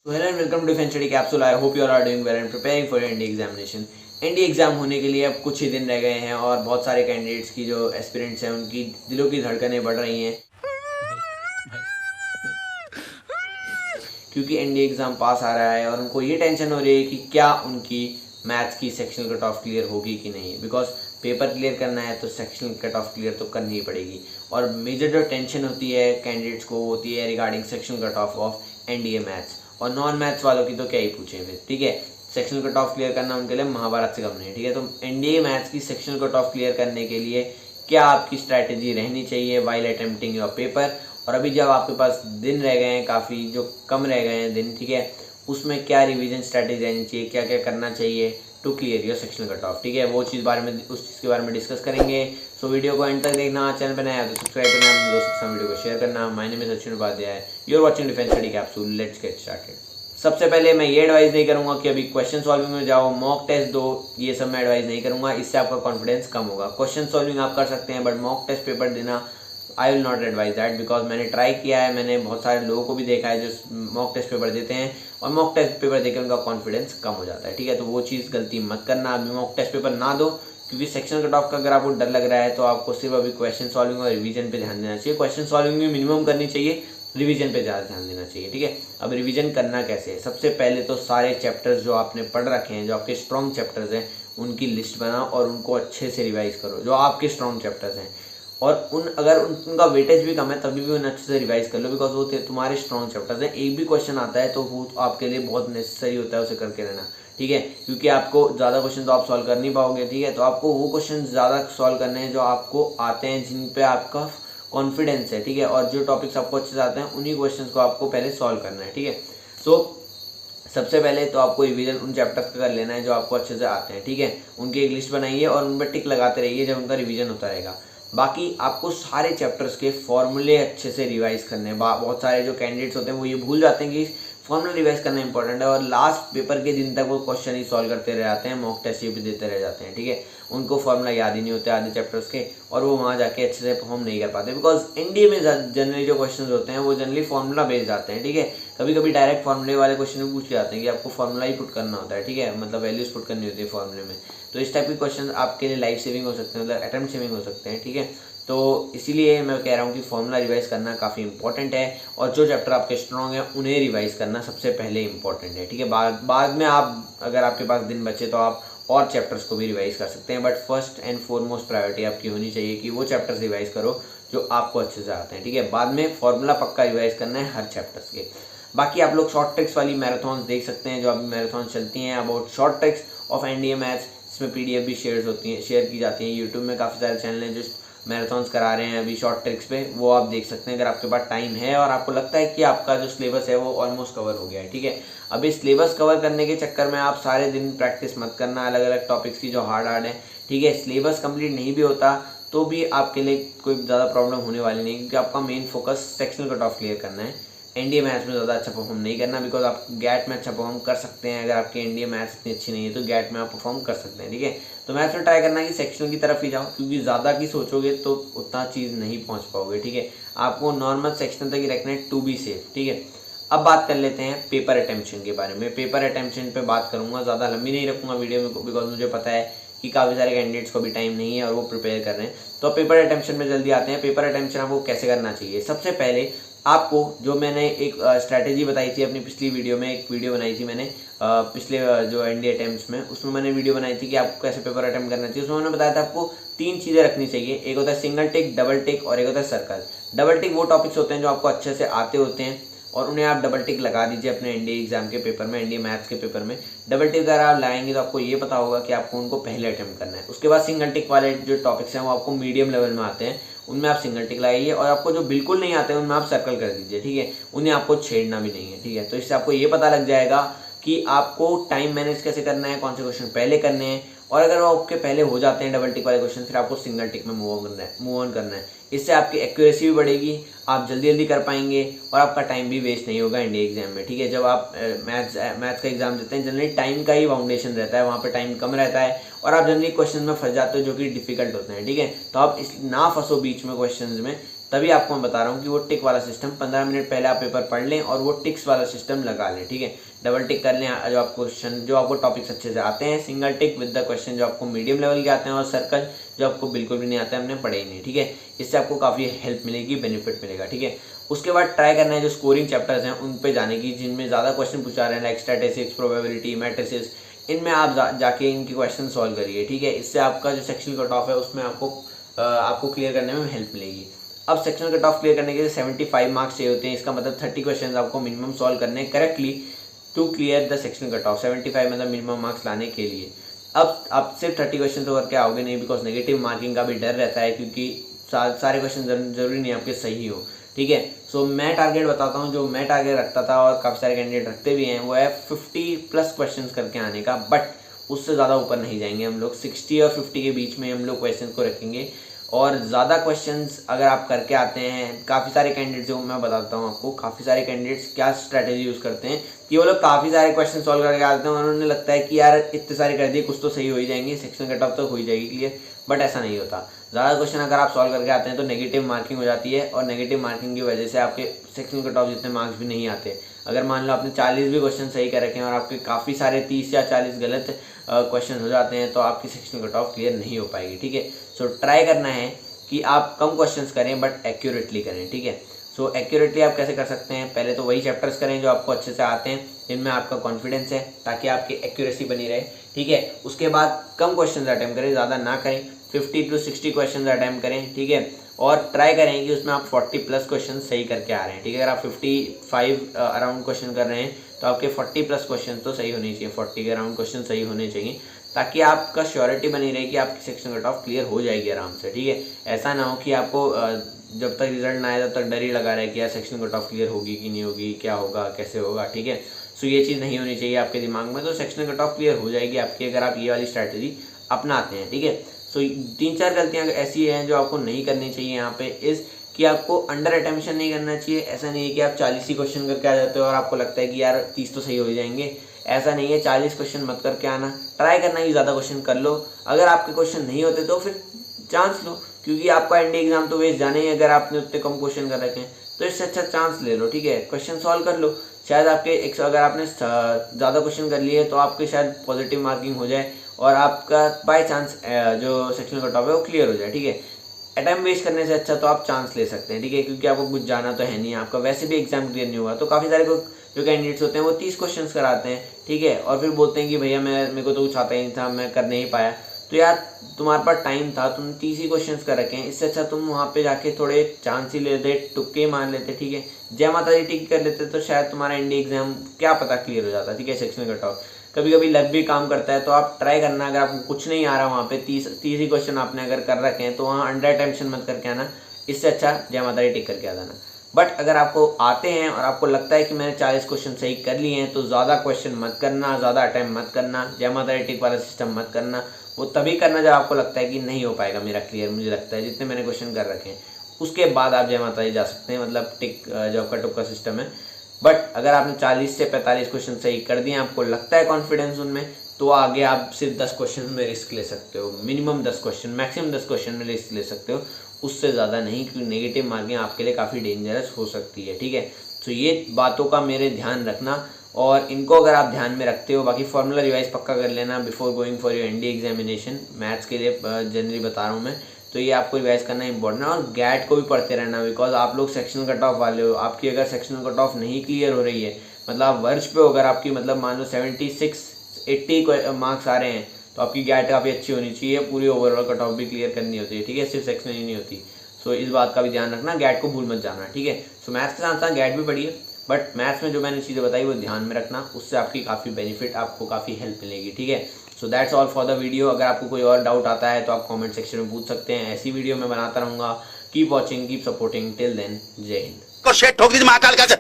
So hello and welcome to Defense Study Capsule. I hope you all are doing well and preparing for your NDA examination. NDA exam होने के लिए अब कुछ ही दिन रह गए हैं और बहुत सारे कैंडिडेट्स की जो एस्पिरेंट्स हैं उनकी दिलों की धड़कनें बढ़ रही हैं क्योंकि NDA एग्जाम पास आ रहा है और उनको ये टेंशन हो रही है कि क्या उनकी मैथ्स की सेक्शनल कट ऑफ क्लियर होगी कि नहीं। बिकॉज पेपर क्लियर करना है तो सेक्शनल कट ऑफ क्लियर तो करनी ही पड़ेगी। और मेजर जो टेंशन होती है कैंडिडेट्स को होती है regarding sectional cut of NDA maths, और नॉन मैथ्स वालों की तो क्या ही पूछें फिर। ठीक है, सेक्शनल कट ऑफ क्लियर करना उनके लिए महाभारत से कम नहीं है। ठीक है, तो NDA मैथ्स की सेक्शनल कट ऑफ क्लियर करने के लिए क्या आपकी स्ट्रैटेजी रहनी चाहिए वाइल अटेम्प्टिंग योर पेपर। और अभी जब आपके पास दिन रह गए हैं, काफ़ी जो कम रह गए हैं दिन, ठीक है, उसमें क्या रिवीजन स्ट्रैटेजी रहनी चाहिए, क्या क्या करना चाहिए to clear your sectional cut off. ठीक है, वो चीज़ बारे में उस चीज़ के बारे में डिस्कस करेंगे। सो वीडियो को एंड तक देखना, चैनल पर नया है तो सब्सक्राइब करना, अपने दोस्तों के साथ वीडियो को शेयर करना। My name is Sachin Upadhyay, you are watching defence study capsule, let's get started. सबसे पहले मैं ये एडवाइस नहीं करूंगा कि अभी क्वेश्चन सॉल्विंग में जाओ, मॉक टेस्ट दो, ये सब मैं एडवाइस नहीं करूंगा, इससे आपका कॉन्फिडेंस कम होगा। क्वेश्चन सॉल्विंग आप कर सकते हैं बट मॉक टेस्ट पेपर देना I will not advise that, because मैंने ट्राई किया है, मैंने बहुत सारे लोगों को भी देखा है जो मॉक टेस्ट पेपर देते हैं और मॉक टेस्ट पेपर देकर उनका कॉन्फिडेंस कम हो जाता है। ठीक है, तो वो चीज़ गलती मत करना, अभी मॉक टेस्ट पेपर ना दो, क्योंकि सेक्शन कट ऑफ का अगर आपको डर लग रहा है तो आपको सिर्फ अभी क्वेश्चन सॉल्विंग और रिवीजन पे ध्यान देना चाहिए। क्वेश्चन सॉल्विंग भी मिनिमम करनी चाहिए, रिवीजन पे ज़्यादा ध्यान देना चाहिए। ठीक है, अब रिवीजन करना कैसे है, सबसे पहले तो सारे चैप्टर्स जो आपने पढ़ रखे हैं, जो आपके स्ट्रॉन्ग चैप्टर्स हैं, उनकी लिस्ट बनाओ और उनको अच्छे से रिवाइज करो जो आपके स्ट्रॉन्ग चैप्टर्स हैं। और अगर उनका वेटेज भी कम है तभी भी उन्हें अच्छे से रिवाइज कर लो, बिकॉज वो तुम्हारे स्ट्रॉन्ग चैप्टर्स हैं। एक भी क्वेश्चन आता है तो वो आपके लिए बहुत नेसेसरी होता है उसे करके रहना। ठीक है, क्योंकि आपको ज़्यादा क्वेश्चन तो आप सॉल्व कर नहीं पाओगे। ठीक है, तो आपको वो क्वेश्चन ज़्यादा सॉल्व करने हैं जो आपको आते हैं, जिन पे आपका कॉन्फिडेंस है। ठीक है, और जो टॉपिक्स आपको अच्छे से आते हैं उन्हीं क्वेश्चन को आपको पहले सॉल्व करना है। ठीक है, सो सबसे पहले तो आपको रिवीजन उन चैप्टर्स का कर लेना है जो आपको अच्छे से आते हैं। ठीक है, उनकी एक लिस्ट बनाइए और उन पर टिक लगाते रहिए जब उनका रिवीजन होता रहेगा। बाकी आपको सारे चैप्टर्स के फॉर्मूले अच्छे से रिवाइज करने हैं। बहुत सारे जो कैंडिडेट्स होते हैं वो ये भूल जाते हैं कि फॉर्मूला रिवाइज करना इंपॉर्टेंट है और लास्ट पेपर के दिन तक वो क्वेश्चन ही सॉल्व करते रह जाते हैं, मॉक टेस्ट भी देते रह जाते हैं। ठीक है, उनको फॉर्मूला याद ही नहीं होते आधे चैप्टर्स के और वो वहाँ जाके अच्छे से परफॉर्म नहीं कर पाते, बिकॉज NDA में जनरली जो क्वेश्चन होते हैं वो जनरली फॉर्मूला बेस्ड आते हैं। ठीक है, कभी कभी डायरेक्ट फॉर्मूले वाले क्वेश्चन भी पूछ के आते हैं कि आपको फॉर्मूला ही पुट करना होता है। ठीक है, मतलब वैल्यूज पुट करनी होती है फॉर्मूले में। तो इस टाइप के क्वेश्चन आपके लिए लाइफ सेविंग हो सकते हैं, मतलब अटेम्प्ट सेविंग हो सकते हैं। ठीक है, तो इसीलिए मैं कह रहा हूँ कि फॉर्मूला रिवाइज करना काफ़ी इंपॉर्टेंट है और जो चैप्टर आपके स्ट्रॉन्ग है उन्हें रिवाइज करना सबसे पहले इंपॉर्टेंट है। ठीक है, बाद में आप अगर आपके पास दिन बचे तो आप और चैप्टर्स को भी रिवाइज कर सकते हैं, but first and foremost priority आपकी होनी चाहिए कि वो चैप्टर्स रिवाइज करो जो आपको अच्छे से आते हैं। ठीक है, बाद में फॉर्मूला पक्का रिवाइज करना है हर चैप्टर्स के। बाकी आप लोग शॉर्ट ट्रिक्स वाली मैराथन देख सकते हैं, जो अभी मैराथन चलती हैं about short tricks of NDA maths. इसमें PDF भी शेयर की जाती हैं। यूट्यूब में काफ़ी सारे चैनल हैं जो मैराथन्स करा रहे हैं अभी शॉर्ट ट्रिक्स पे, वो आप देख सकते हैं अगर आपके पास टाइम है और आपको लगता है कि आपका जो सिलेबस है वो ऑलमोस्ट कवर हो गया है। ठीक है, अब इस सिलेबस कवर करने के चक्कर में आप सारे दिन प्रैक्टिस मत करना अलग अलग टॉपिक्स की जो हार्ड है। ठीक है, सिलेबस कंप्लीट नहीं भी होता तो भी आपके लिए कोई ज़्यादा प्रॉब्लम होने वाली नहीं, क्योंकि आपका main focus sectional cut of clear करना है। NDA मैथ्स में ज़्यादा अच्छा परफॉर्म नहीं करना, बिकॉज आप गैट में अच्छा परफॉर्म कर सकते हैं। अगर आपकी NDA मैथ्स इतनी अच्छी नहीं है तो गैट में आप परफॉर्म कर सकते हैं। ठीक है, तो मैथ्स में ट्राई करना है कि सेक्शनल की तरफ ही जाओ, क्योंकि ज़्यादा की सोचोगे तो उतना चीज़ नहीं पहुंच पाओगे। ठीक है, आपको नॉर्मल सेक्शनल तक ही रखना है टू बी सेफ। ठीक है, अब बात कर लेते हैं पेपर अटेम्प्शन के बारे में। पेपर अटेम्प्शन पे बात करूँगा, ज़्यादा लंबी नहीं रखूँगा वीडियो में, बिकॉज मुझे पता है कि काफ़ी सारे कैंडिडेट्स को भी टाइम नहीं है और वो प्रिपेयर कर रहे हैं। तो पेपर अटेम्प्शन में जल्दी आते हैं। पेपर अटेम्प्शन आपको कैसे करना चाहिए, सबसे पहले आपको जो मैंने एक स्ट्रैटेजी बताई थी अपनी पिछली वीडियो में, एक वीडियो बनाई थी मैंने पिछले जो NDA अटेम्प्ट्स में, उसमें मैंने वीडियो बनाई थी कि आपको कैसे पेपर अटेम्प्ट करना चाहिए। उसमें मैंने बताया था आपको 3 चीज़ें रखनी चाहिए, एक होता है सिंगल टिक, डबल टिक और एक होता है सर्कल। डबल टिक वो टॉपिक्स होते हैं जो आपको अच्छे से आते होते हैं और उन्हें आप डबल टिक लगा दीजिए अपने NDA एग्जाम के पेपर में, NDA मैथ्स के पेपर में। डबल टिक अगर आप लगाएंगे तो आपको ये पता होगा कि आपको उनको पहले अटेम्प्ट करना है। उसके बाद सिंगल टिक वाले जो टॉपिक्स हैं वो आपको मीडियम लेवल में आते हैं, उनमें आप सिंगल टिक लगाइए, और आपको जो बिल्कुल नहीं आते हैं उनमें आप सर्कल कर दीजिए। ठीक है, उन्हें आपको छेड़ना भी नहीं है। ठीक है, तो इससे आपको ये पता लग जाएगा कि आपको टाइम मैनेज कैसे करना है, कौन से क्वेश्चन पहले करने हैं, और अगर वो आपके पहले हो जाते हैं डबल टिक वाले क्वेश्चन, फिर आपको सिंगल टिक में मूव ऑन करना है। इससे आपकी एक्यूरेसी भी बढ़ेगी, आप जल्दी जल्दी कर पाएंगे और आपका टाइम भी वेस्ट नहीं होगा NDA एग्जाम में। ठीक है, जब आप मैथ्स का एग्जाम देते हैं जनरली टाइम का ही फाउंडेशन रहता है, वहाँ पे टाइम कम रहता है और आप जनरली क्वेश्चन में फंस जाते हो जो कि डिफिकल्ट होते हैं। ठीक है, तो आप ना फंसो बीच में क्वेश्चन में, तभी आपको मैं बता रहा हूँ कि वो टिक वाला सिस्टम 15 मिनट पहले आप पेपर पढ़ लें और वो टिक्स वाला सिस्टम लगा लें, ठीक है। डबल टिक कर लें जो आपको क्वेश्चन, जो आपको टॉपिक्स अच्छे से आते हैं, single tick with the question जो आपको मीडियम लेवल के आते हैं, और सर्कल जो आपको बिल्कुल भी नहीं आता है, हमने पढ़े ही नहीं, ठीक है। इससे आपको काफ़ी हेल्प मिलेगी, बेनिफिट मिलेगा, ठीक है। उसके बाद ट्राई करना है जो स्कोरिंग चैप्टर्स हैं उन पे जाने की, जिनमें ज़्यादा क्वेश्चन पूछा रहे हैं, लाइक स्टैटिस्टिक्स, प्रोबेबिलिटी, मैट्रिसेस, इनमें आप जाके इनके क्वेश्चन सॉल्व करिए, ठीक है। इससे आपका जो सेक्शनल कट ऑफ है उसमें आपको क्लियर करने में हेल्प मिलेगी। अब सेक्शनल कट ऑफ क्लियर करने के लिए 75 मार्क्स चाहिए होते हैं, इसका मतलब 30 क्वेश्चन आपको मिनिमम सॉल्व करने correctly to clear the sectional cut off. 75 मतलब मिनिमम मार्क्स लाने के लिए। अब आप सिर्फ 30 क्वेश्चन तो करके आओगे नहीं, बिकॉज नेगेटिव मार्किंग का भी डर रहता है, क्योंकि सारे क्वेश्चन जरूरी नहीं आपके सही हो, ठीक है। सो मैं टारगेट बताता हूँ, जो मैं टारगेट रखता था और काफ़ी सारे कैंडिडेट रखते भी हैं, वो है 50+ क्वेश्चन करके आने का, बट उससे ज़्यादा ऊपर नहीं जाएंगे हम लोग। 60 और 50 के बीच में हम लोग क्वेश्चन को रखेंगे, और ज़्यादा क्वेश्चंस अगर आप करके आते हैं, काफ़ी सारे कैंडिडेट्स जो मैं बताता हूँ आपको, काफ़ी सारे कैंडिडेट्स क्या स्ट्रैटेजी यूज़ करते हैं कि वो लोग काफ़ी सारे क्वेश्चन सॉल्व करके आते हैं और उन्हें लगता है कि यार इतने सारे कर दिए, कुछ तो सही हो ही जाएंगे, सेक्शन कट ऑफ तो हो ही जाएगी क्लियर, बट ऐसा नहीं होता। ज़्यादा क्वेश्चन अगर आप सॉल्व करके आते हैं तो नेगेटिव मार्किंग हो जाती है, और नेगेटिव मार्किंग की वजह से आपके सेक्शन कट ऑफ जितने मार्क्स भी नहीं आते। अगर मान लो आपने 40 भी क्वेश्चन सही कर रखे हैं और आपके काफ़ी सारे 30 या 40 गलत क्वेश्चन हो जाते हैं, तो आपकी सेक्शन कट ऑफ क्लियर नहीं हो पाएगी, ठीक है। सो ट्राई करना है कि आप कम क्वेश्चंस करें बट एक्यूरेटली करें, ठीक है। सो एक्यूरेटली आप कैसे कर सकते हैं, पहले तो वही चैप्टर्स करें जो आपको अच्छे से आते हैं, जिनमें आपका कॉन्फिडेंस है, ताकि आपकी एक्यूरेसी बनी रहे, ठीक है। उसके बाद कम क्वेश्चंस अटैम्प्ट करें, ज़्यादा ना करें, 50 to 60 क्वेश्चन अटैम्प्ट करें, ठीक है। और ट्राई करें कि उसमें आप 40+ क्वेश्चन सही करके आ रहे हैं, ठीक है। अगर आप 55 अराउंड क्वेश्चन कर रहे हैं तो आपके 40+ क्वेश्चन तो सही होने चाहिए, 40 के अराउंड क्वेश्चन सही होने चाहिए, ताकि आपका श्योरिटी बनी रहे कि आपकी सेक्शन कट ऑफ क्लियर हो जाएगी आराम से, ठीक है। ऐसा ना हो कि आपको जब तक रिजल्ट ना आए तब तक डर ही लगा रहे कि यार सेक्शन कट ऑफ क्लियर होगी कि नहीं होगी, क्या होगा, कैसे होगा, ठीक है। सो ये चीज़ नहीं होनी चाहिए आपके दिमाग में। तो सेक्शन कट ऑफ क्लियर हो जाएगी आपकी, अगर आप ये वाली स्ट्रैटेजी अपनाते हैं, ठीक है। सो 3-4 गलतियाँ ऐसी हैं जो आपको नहीं करनी चाहिए यहाँ पे, इस कि आपको अंडर अटेंशन नहीं करना चाहिए। ऐसा नहीं है कि आप 40 ही क्वेश्चन करके आ जाते हो और आपको लगता है कि यार 30 तो सही हो जाएंगे, ऐसा नहीं है। 40 क्वेश्चन मत करके आना, ट्राई करना कि ज़्यादा क्वेश्चन कर लो। अगर आपके क्वेश्चन नहीं होते तो फिर चांस लो, क्योंकि आपका एनडीए एग्जाम तो वेस्ट जाने ही, अगर आपने उतने कम क्वेश्चन कर रखे हैं तो इससे अच्छा चांस ले लो, ठीक है। क्वेश्चन सॉल्व कर लो, शायद आपके अगर आपने ज़्यादा क्वेश्चन कर लिए तो आपके शायद पॉजिटिव मार्किंग हो जाए और आपका बाय चांस जो सेक्शन कट ऑफ है वो क्लियर हो जाए, ठीक है। अटैम्प्ट वेस्ट करने से अच्छा तो आप चांस ले सकते हैं, ठीक है, क्योंकि आपको कुछ जाना तो है नहीं, आपका वैसे भी एग्जाम क्लियर नहीं हुआ। तो काफ़ी सारे जो कैंडिडेट्स होते हैं वो 30 क्वेश्चन कराते हैं, ठीक है, और फिर बोलते हैं कि भैया मेरे को तो कुछ आता ही नहीं था, मैं कर नहीं पाया। तो यार तुम्हारे पास टाइम था, तुम 30 ही क्वेश्चन कर रखे हैं, इससे अच्छा तुम वहाँ पे जाके थोड़े चांस ही लेते, तुक्के मार लेते, ठीक है, जय माता दी टिक कर लेते, तो शायद तुम्हारा एनडीए एग्जाम क्या पता क्लियर हो जाता, ठीक है, सेक्शन कट ऑफ। कभी कभी लक भी काम करता है, तो आप ट्राई करना, अगर आपको कुछ नहीं आ रहा वहाँ पे 30 ही क्वेश्चन आपने अगर कर रखे हैं तो वहाँ अंडर टेंशन मत करके आना, इससे अच्छा जय माता दी टिक करके आ जाना। बट अगर आपको आते हैं और आपको लगता है कि मैंने 40 क्वेश्चन सही कर लिए हैं, तो ज़्यादा क्वेश्चन मत करना, ज़्यादा अटैम्प्ट मत करना, जय माता दी टिक वाला सिस्टम मत करना। वो तभी करना जब आपको लगता है कि नहीं हो पाएगा मेरा क्लियर, मुझे लगता है जितने मैंने क्वेश्चन कर रखे हैं, उसके बाद आप जय माता दी जा सकते हैं, मतलब टिक जो आपका टुक्का सिस्टम है। बट अगर आपने 40 से 45 क्वेश्चन सही कर दिए, आपको लगता है कॉन्फिडेंस उनमें, तो आगे आप सिर्फ 10 क्वेश्चन में रिस्क ले सकते हो, मिनिमम 10 क्वेश्चन, मैक्सिमम 10 क्वेश्चन में रिस्क ले सकते हो, उससे ज़्यादा नहीं, क्योंकि नेगेटिव मार्किंग आपके लिए काफ़ी डेंजरस हो सकती है, ठीक है। तो ये बातों का मेरे ध्यान रखना, और इनको अगर आप ध्यान में रखते हो, बाकी फॉर्मूला रिवाइज पक्का कर लेना before going for your NDA examination. Maths के लिए जनरली बता रहा हूँ मैं, तो ये आपको रिवाइज करना इंपॉर्टेंट है, और गैट को भी पढ़ते रहना, बिकॉज आप लोग सेक्शनल कट ऑफ वाले हो। आपकी अगर सेक्शनल कट ऑफ नहीं क्लियर हो रही है, मतलब आप वर्ष पे हो, अगर आपकी मतलब मान लो 76-80 मार्क्स आ रहे हैं, तो आपकी गैट काफ़ी अच्छी होनी चाहिए, पूरी ओवरऑल कट ऑफ भी क्लियर करनी होती है, ठीक है, सिर्फ सेक्शनल ही नहीं होती। सो इस बात का भी ध्यान रखना, गैट को भूल मत जाना, ठीक है। सो मैथ्स के साथ साथ गैट भी पढ़िए, बट मैथ्स में जो मैंने चीज़ें बताई वो ध्यान में रखना, उससे आपकी काफ़ी बेनिफिट, आपको काफ़ी हेल्प मिलेगी, ठीक है। So that's all for the video. अगर आपको कोई और डाउट आता है तो आप कमेंट सेक्शन में पूछ सकते हैं, ऐसी वीडियो मैं बनाता रहूँगा। Keep watching, keep supporting, till then, जय हिंद। को शेट ठोक दीजिए महाकाल का से,